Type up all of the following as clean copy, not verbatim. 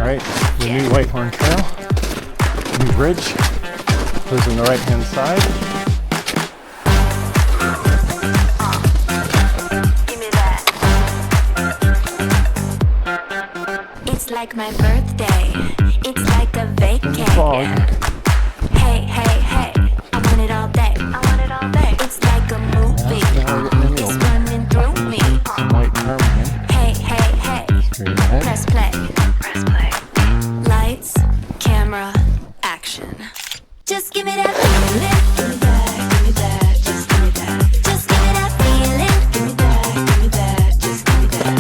Alright, the new Whitehorn Trail, new bridge, goes on the right hand side. Give me that. It's like my birthday, it's like a vacation. Hey, hey, hey, I want it all day, I want it all day. It's like a movie, it's running through me. Some white ptarmigan. Hey, hey, hey, Straight ahead. press play, press play. Lights, camera, action. Just give me that feeling. Give me that, give me that, just give me that. Just give me that feeling. Give me that, give me that, just give me that.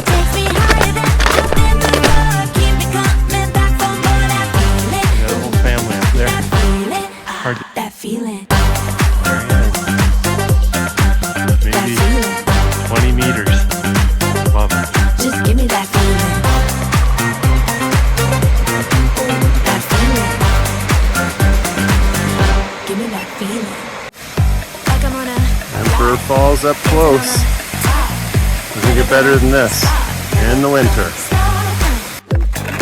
Takes me higher than up in the road. Keep me coming back for more. That feeling. Yeah, the whole family up there. That feeling. Hard to- That feeling. There he is. Maybe 20 meters above it. Just give me that feeling. That feeling. Give me that feeling. Like I'm on a Emperor Falls up close. Doesn't get better than this in the winter.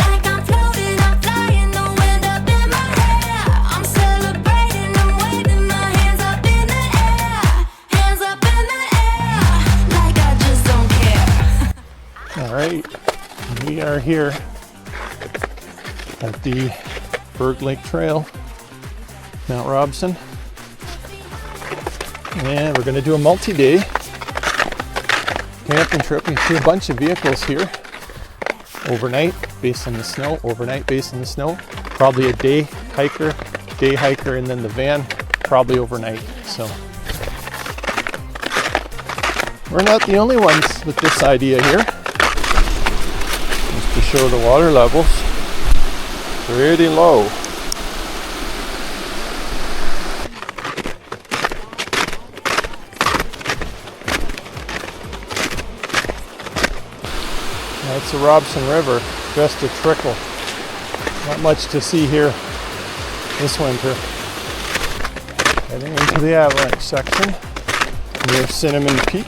like I'm floating, I'm flying, the wind up in my hair. I'm celebrating, I'm waving my hands up in the air. Hands up in the air. Like I just don't care. Alright, we are here at the Berg Lake Trail, Mt Robson. And we're going to do a multi-day camping trip. We see a bunch of vehicles here. Overnight, based on the snow. Overnight, based on the snow. Probably a day hiker, and then the van, probably overnight. So we're not the only ones with this idea here. Just to show the water levels, pretty low. That's the Robson River, just a trickle. Not much to see here this winter. Heading into the avalanche section near Cinnamon Peak.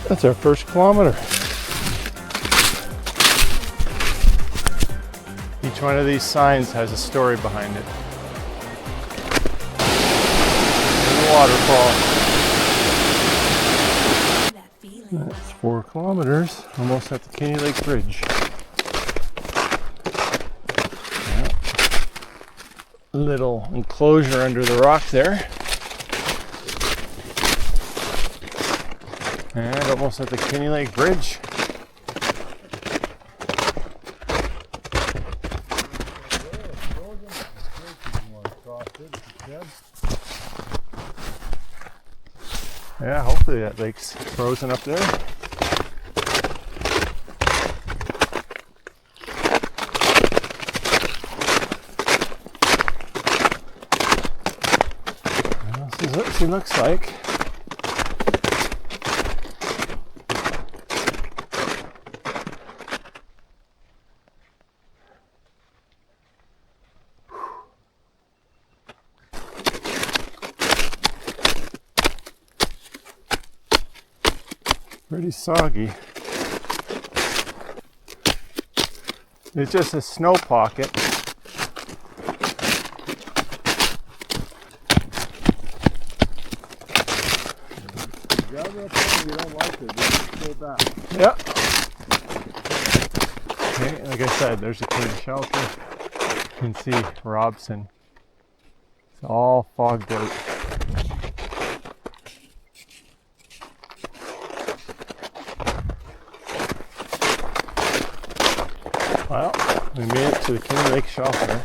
That's our first kilometer. Each one of these signs has a story behind it. Waterfall. That's 4 kilometers, almost at the Kinney Lake Bridge. Yeah. Little enclosure under the rock there. And almost at the Kinney Lake Bridge. Yeah, hopefully that lake's frozen up there. Well, this is what she looks like. Pretty soggy. It's just a snow pocket. Yeah. Okay, like I said, there's a clear shelter. You can see Robson. It's all fogged out. Well, we made it to the Kinney Lake shelter.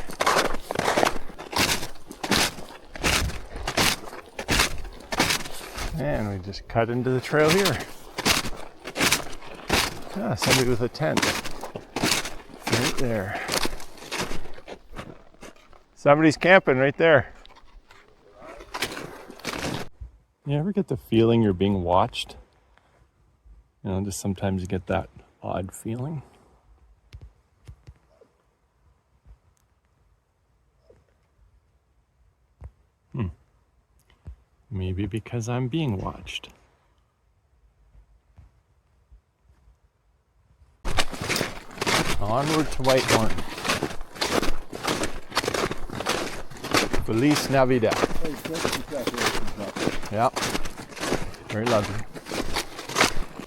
And we just cut into the trail here. Ah, somebody with a tent. Right there. Somebody's camping right there. You ever get the feeling you're being watched? You know, just sometimes you get that odd feeling. Maybe because I'm being watched. Onward to Whitehorn. Feliz Navidad. Yeah, very lovely.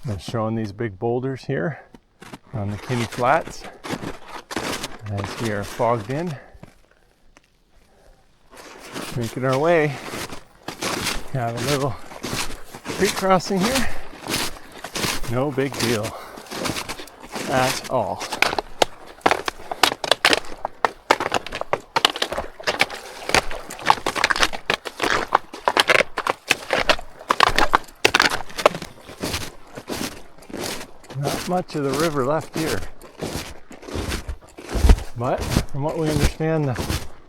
I'm showing these big boulders here on the Kinney Flats as we are fogged in. Making our way. Got a little creek crossing here. No big deal at all. Not much of the river left here. But from what we understand, the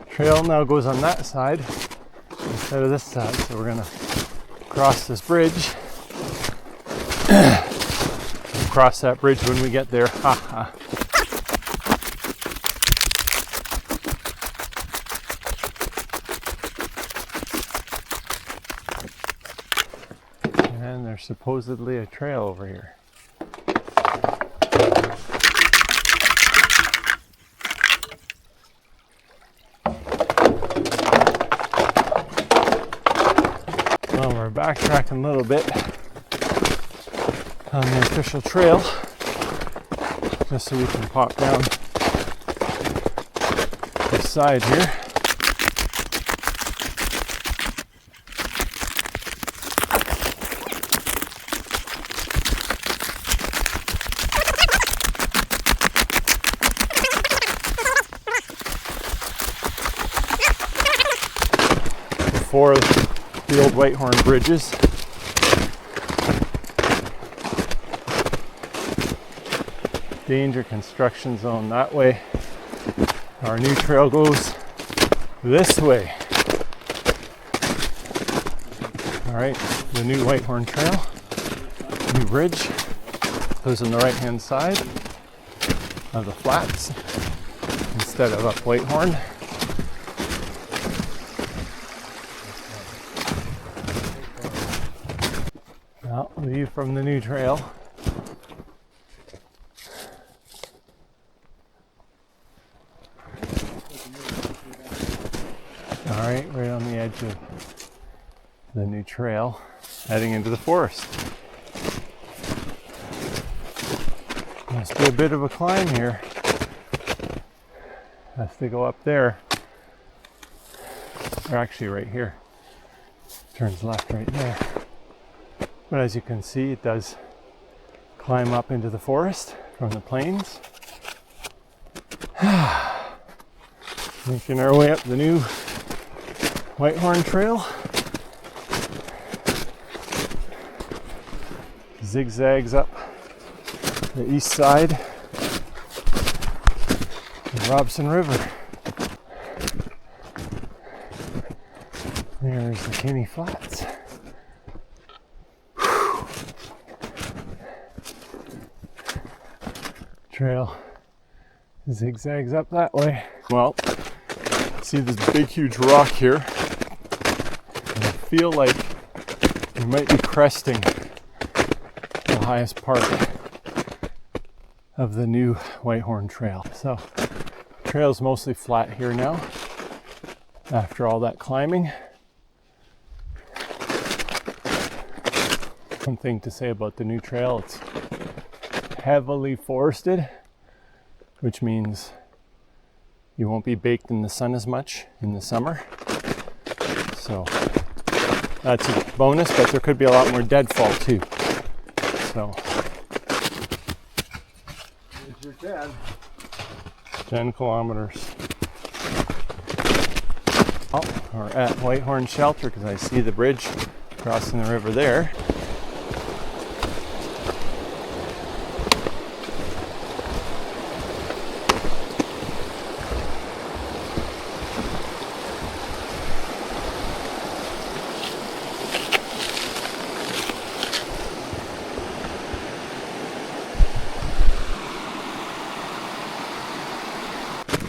trail now goes on that side instead of this side. So we're gonna cross this bridge. Cross that bridge when we get there. Ha. And there's supposedly a trail over here. Well, we're backtracking a little bit on the official trail just so we can pop down this side here. Before the old Whitehorn bridges. Danger construction zone that way. Our new trail goes this way. All right, the new Whitehorn Trail, new bridge, goes on the right hand side of the flats instead of up Whitehorn. Now, view from the new trail. Right on the edge of the new trail, heading into the forest. Must be a bit of a climb here. Has to go up there. Or actually right here. Turns left right there. But as you can see, it does climb up into the forest from the plains. Making our way up the new Whitehorn Trail. Zigzags up the east side of the Robson River. There's the Kinney Flats. Trail zigzags up that way. Well, see this big huge rock here. I feel like we might be cresting the highest part of the new Whitehorn Trail. So, the trail's mostly flat here now after all that climbing. One thing to say about the new trail, it's heavily forested, which means you won't be baked in the sun as much in the summer. So that's a bonus, but there could be a lot more deadfall too. So here's your 10 kilometers. Oh, we're at Whitehorn Shelter because I see the bridge crossing the river there.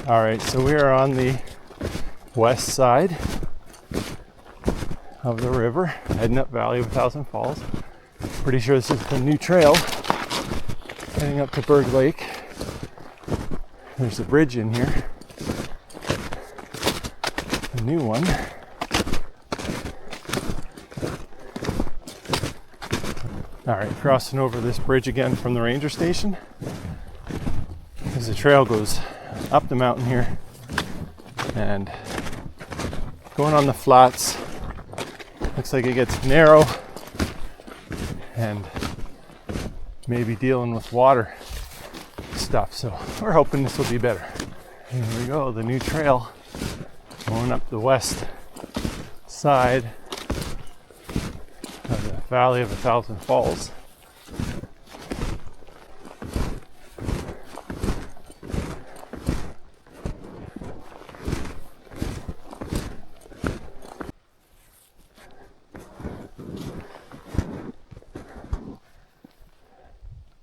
All right, so we are on the west side of the river, heading up Valley of a Thousand Falls. Pretty sure this is the new trail heading up to Berg Lake. There's a bridge in here. A new one. All right, crossing over this bridge again from the ranger station. As the trail goes up the mountain here and going on the flats. Looks like it gets narrow and maybe dealing with water stuff. So we're hoping this will be better. Here we go, the new trail going up the west side of the Valley of 1,000 Falls.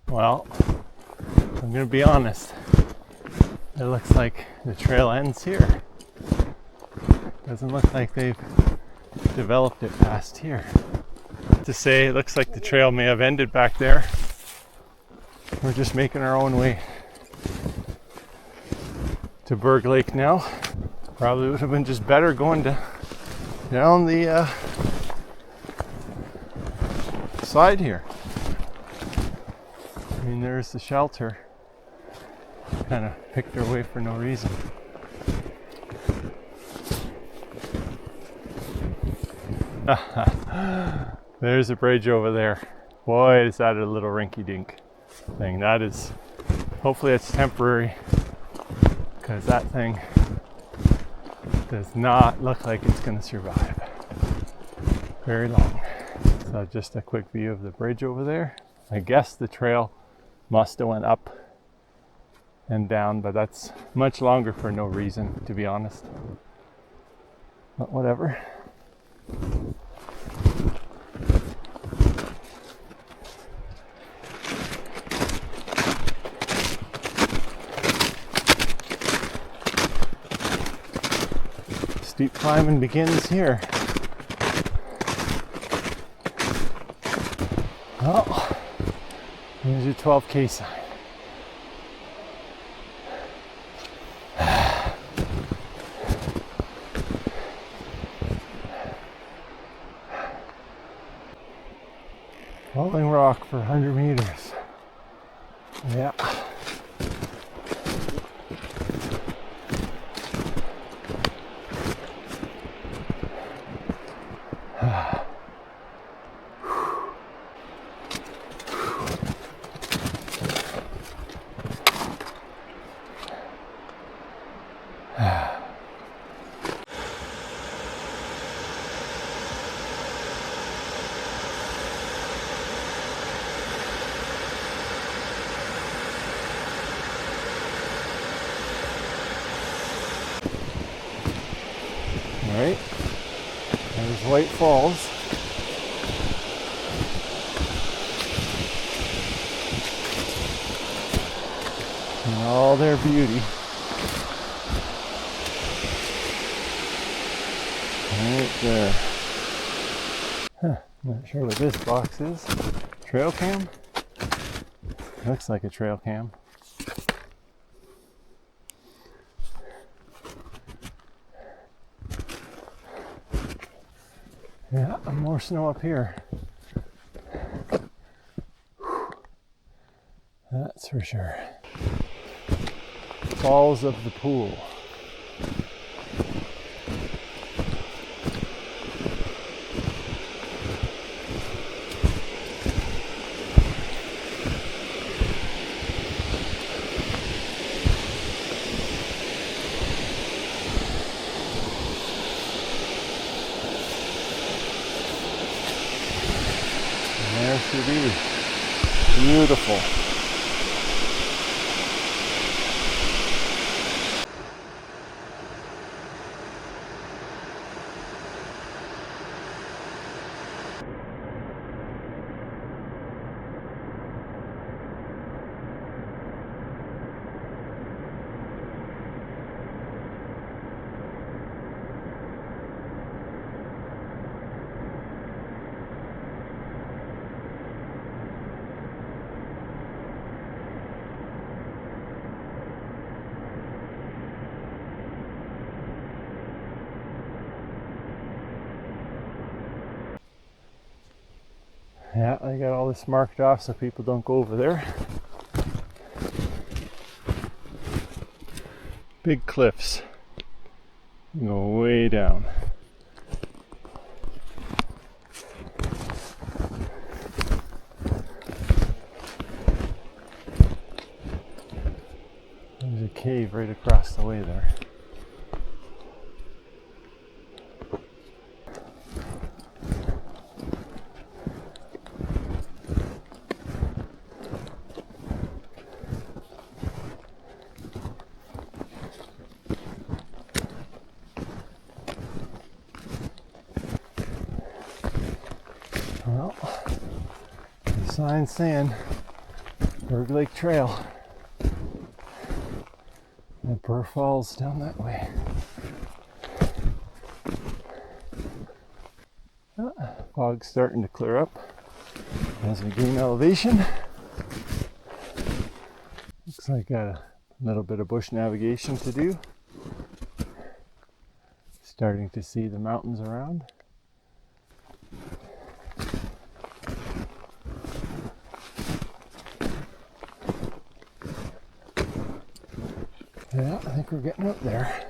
Well, I'm going to be honest. It looks like the trail ends here. Doesn't look like they've developed it past here. To say, it looks like the trail may have ended back there. We're just making our own way to Berg Lake now. Probably would have been just better going down the side here. I mean, there's the shelter. Kind of picked our way for no reason. There's a bridge over there. Boy, is that a little rinky-dink thing. That is, hopefully it's temporary, because that thing does not look like it's going to survive very long. So just a quick view of the bridge over there. I guess the trail must have went up and down, but that's much longer for no reason, to be honest. But whatever. Steep climbing begins here. Oh, here's your 12K sign. Falling rock for 100 meters. Yeah. Alright, there's White Falls. In all their beauty. Right there. Huh, not sure what this box is. Trail cam? Looks like a trail cam. Yeah, more snow up here. That's for sure. Falls of the Pool. There she be. Beautiful. Yeah, I got all this marked off so people don't go over there. Big cliffs. You go way down. There's a cave right across the way there. Well, the sign saying Berg Lake Trail. Emperor Falls down that way. Fog's starting to clear up as we gain elevation. Looks like a little bit of bush navigation to do. Starting to see the mountains around. Yeah, I think we're getting up there.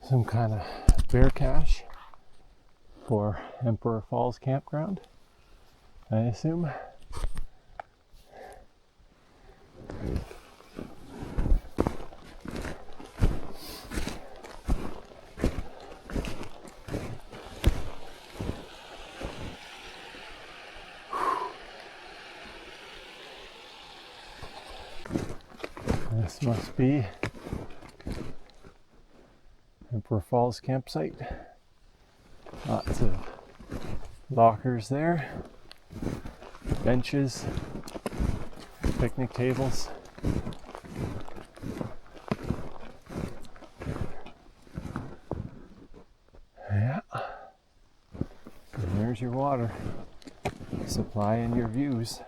Some kind of bear cache for Emperor Falls Campground, I assume. This must be Emperor Falls campsite. Lots of lockers there, benches, picnic tables. Yeah, and there's your water supply and your views.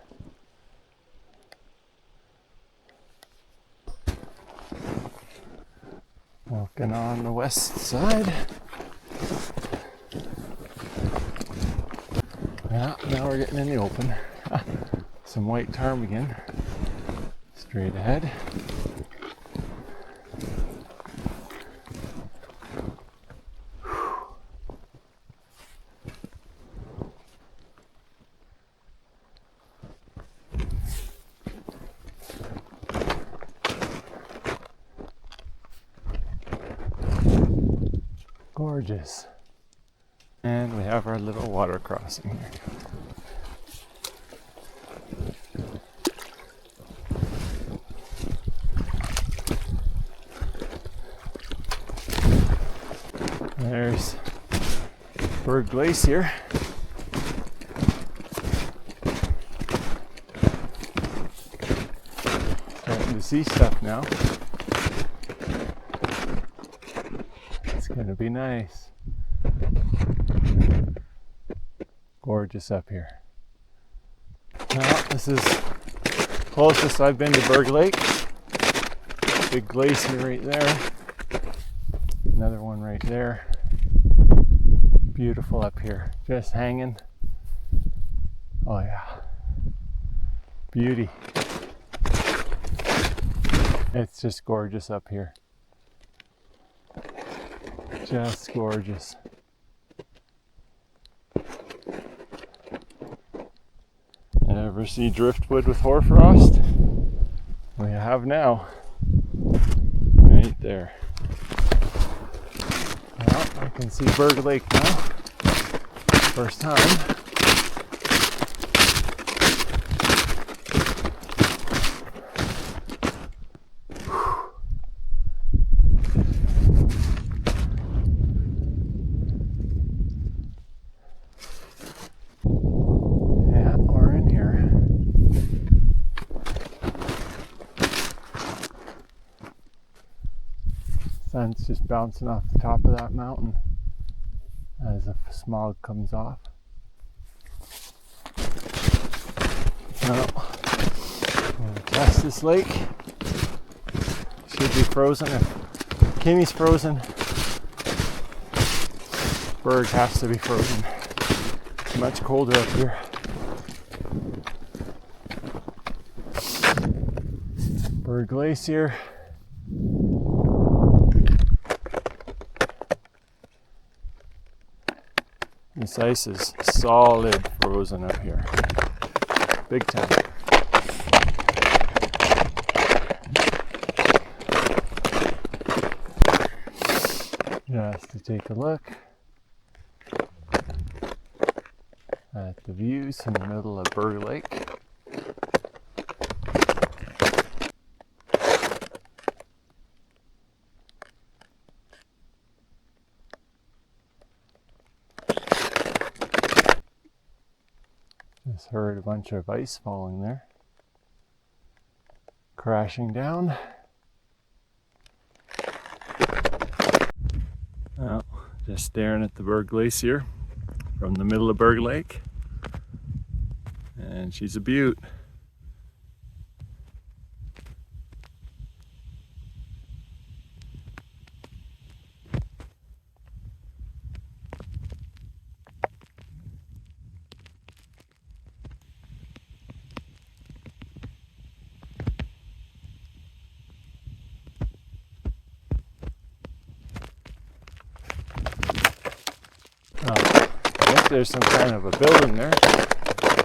Walking on the west side. Yeah, now we're getting in the open. Some white ptarmigan straight ahead. Gorgeous. And we have our little water crossing here. There's Berg Glacier. Starting to see stuff now. It's gonna be nice. Gorgeous up here. Well, this is closest I've been to Berg Lake. Big glacier right there. Another one right there. Beautiful up here. Just hanging. Oh yeah. Beauty. It's just gorgeous up here. Just gorgeous. Ever see driftwood with hoarfrost? We have now. Right there. Well, I can see Berg Lake now. First time. Sun's just bouncing off the top of that mountain as the smog comes off. Now, we'll test this lake. Should be frozen if Kinney's frozen. Berg has to be frozen. It's much colder up here. Berg Glacier. This ice is solid frozen up here. Big time. Just to take a look at the views in the middle of Berg Lake. Just heard a bunch of ice falling there, crashing down. Well, just staring at the Berg Glacier from the middle of Berg Lake, and she's a beaut. I think there's some kind of a building there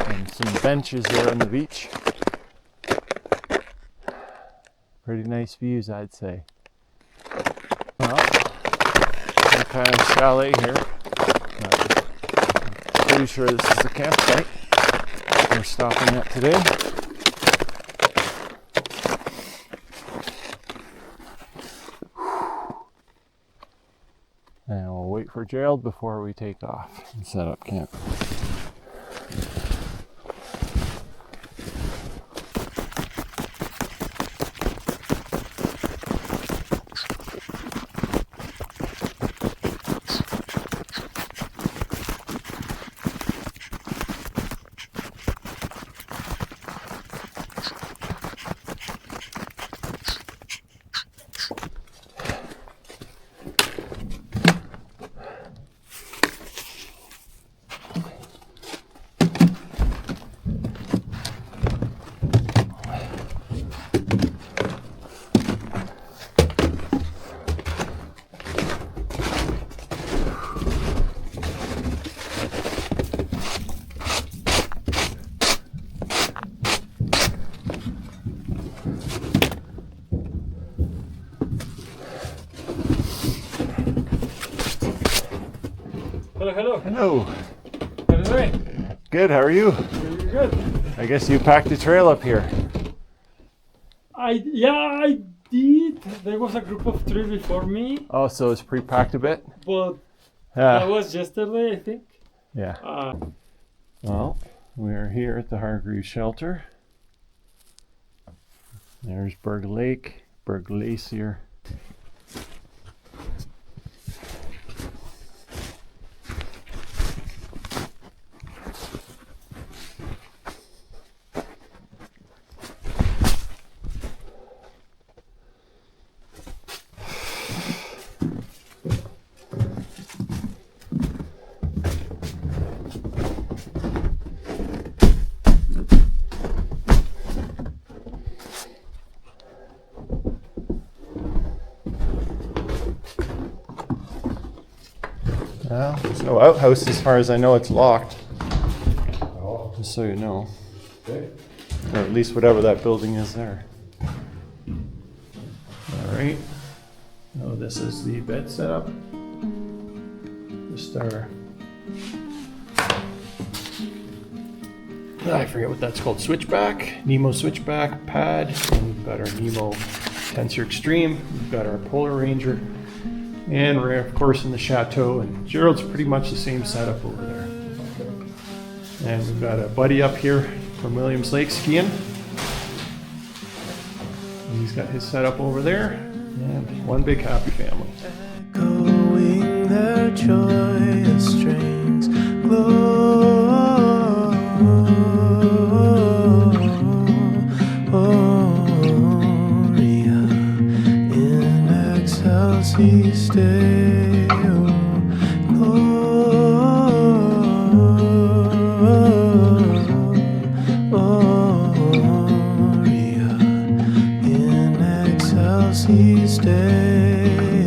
and some benches there on the beach. Pretty nice views, I'd say. Well, some kind of chalet here. I'm pretty sure this is the campsite we're stopping at today. And we'll wait for Gerald before we take off and set up camp. Hello. Hello. How are you doing? Good, how are you? Very good. I guess you packed a trail up here. I did. There was a group of three before me, Oh, so it's pre-packed a bit? but that Yeah. was yesterday, I think. Yeah. Well, we're here at the Hargreaves shelter. There's Berg Lake, Berg Glacier. Well, there's no outhouse as far as I know. It's locked. Just so you know. Okay. Or at least whatever that building is there. All right. Now this is the bed setup. Just our, I forget what that's called, switchback, Nemo switchback pad. And we've got our Nemo Tensor Extreme. We've got our Polar Ranger. And we're of course in the chateau, and Gerald's pretty much the same setup over there. And we've got a buddy up here from Williams Lake skiing. And he's got his setup over there, and one big happy family. Echoing their joyous strings, Gloria in excelsis excelsis Deo, Gloria in excelsis Deo.